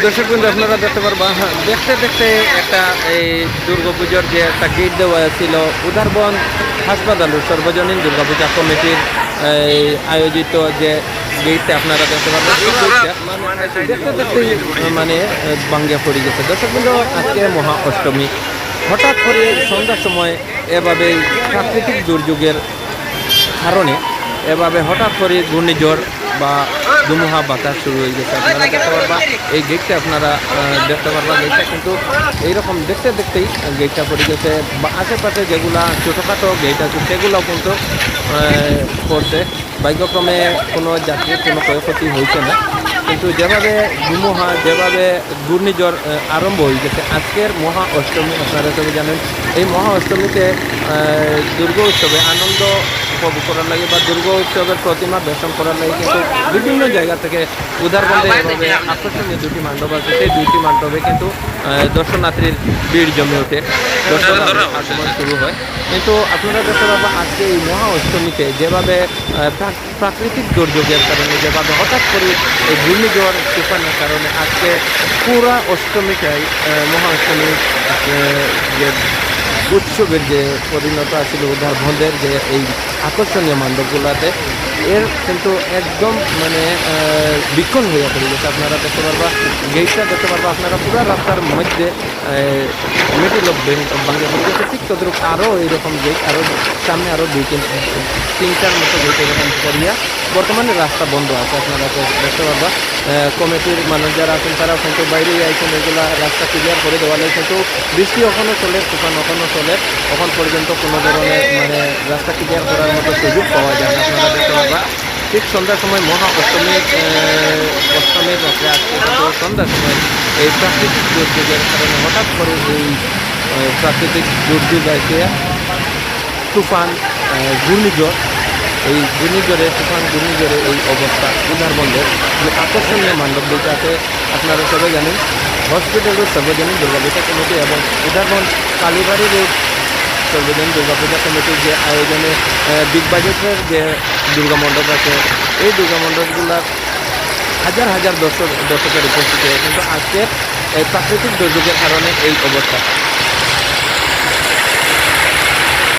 দর্শক বিন্দু আপনারা দেখতে পারবা, দেখতে দেখতে একটা এই দুর্গাপুজোর যে একটা গেট দেওয়া ছিল উদারবন হাসপাতাল সর্বজনীন দুর্গাপূজা কমিটির এই আয়োজিত যে গেটটা আপনারা দেখতে পারবেন, এই গেটটা দেখতে দেখতেই মানে ভাঙ্গিয়া পড়ে গেছে। দর্শক বিন্দু, আজকে মহা অষ্টমী, হঠাৎ করে সন্ধ্যার সময় এভাবেই প্রাকৃতিক দুর্যোগের কারণে এভাবে হঠাৎ করে ঘূর্ণিঝড় বা ধুমুহা বাতাস শুরু হয়ে গেছে। আপনারা দেখতে পারবা এই গেটটা, আপনারা দেখতে পারবা গেটটা কিন্তু এইরকম দেখতে দেখতেই গেটটা পড়ে গেছে। বা আশেপাশে যেগুলা ছোটোখাটো গেট আছে সেগুলোও কিন্তু পড়ছে। ভাগ্যক্রমে কোনো যাত্রীর কোনো ক্ষয়ক্ষতি হয়েছে না, কিন্তু যেভাবে ধুমুহা, যেভাবে ঘূর্ণিঝড় আরম্ভ হয়ে গেছে আজকের মহা অষ্টমী, আপনারা সবাই জানেন এই মহা অষ্টমীতে দুর্গা উৎসবে আনন্দ উপভোগ করার লাগে বা দুর্গা উৎসবের প্রতিমা দর্শন করার লাগে কিন্তু বিভিন্ন জায়গা থেকে উদারবন্দে এভাবে আকর্ষণীয় দুটি মণ্ডপ আছে, সেই দুইটি মণ্ডপে কিন্তু দর্শনার্থীর ভিড় জমে ওঠে, দর্শনার্থীর আগমন শুরু হয়। কিন্তু আপনারা দেখতে পাবেন আজকে এই মহা অষ্টমীতে যেভাবে প্রাকৃতিক দুর্যোগের কারণে, যেভাবে হঠাৎ করে এই ঘূর্ণিঝড় তুফানের কারণে আজকে পুরা অষ্টমীটাই মহা অষ্টমীর যে উৎসবের যে পরিণত আছিল উদারবন্দের যে এই আকর্ষণীয় মণ্ডপগুলোতে এর কিন্তু একদম মানে বিক্ষণ হয়ে পড়ে গেছে। আপনারা দেখতে পারবা গেটটা দেখতে পারবা, আপনারা পুরো রাস্তার মধ্যে মিডিল অফ বাংলা পড়ে গেছে। ঠিক তদ্রুপ আরও এইরকম গেট, আরও সামনে আরও তিনটার মতো গেট এরকম করিয়া বর্তমানে রাস্তা বন্ধ আছে। আপনারা দেখতে পারবা কমিটির মানুষ যারা আছেন তারাও কিন্তু বাইরেই আইছেন, এগুলা রাস্তা ক্লিয়ার করে দেওয়া লাগে। কিন্তু বৃষ্টি এখনও চলে, তুফান এখনও চলে, এখন পর্যন্ত কোনো ধরনের মানে রাস্তা ক্লিয়ার করার মতো সুযোগ পাওয়া যায় না। আপনারা দেখতে পারবা ঠিক সন্ধ্যার সময় মহা অষ্টমীর রাত্রে আজকে কিন্তু সন্ধ্যার সময় এই প্রাকৃতিক দুর্যোগের কারণে হঠাৎ করে এই প্রাকৃতিক দুর্যোগ আছে তুফান, ঘূর্ণিঝড়, এই ঘূর্ণিঝড়ে তুফান ঘূর্ণিঝড়ে এই অবস্থা উদারবন্দের যে আকর্ষণীয় মণ্ডপ দুটো আছে। আপনারা সবাই জানেন হসপিটাল রোড সর্বজনীন দুর্গাপূজা কমিটি এবং উদারবন্দ কালীবাড়ি রোড সর্বজনীন দুর্গাপূজা কমিটির যে আয়োজনে বিগ বাজেটের যে দুর্গা মণ্ডপ আছে, এই দুর্গা মণ্ডপগুলার হাজার হাজার দর্শকের উপস্থিতি হয়, কিন্তু আজকের এই প্রাকৃতিক দুর্যোগের কারণে এই অবস্থা।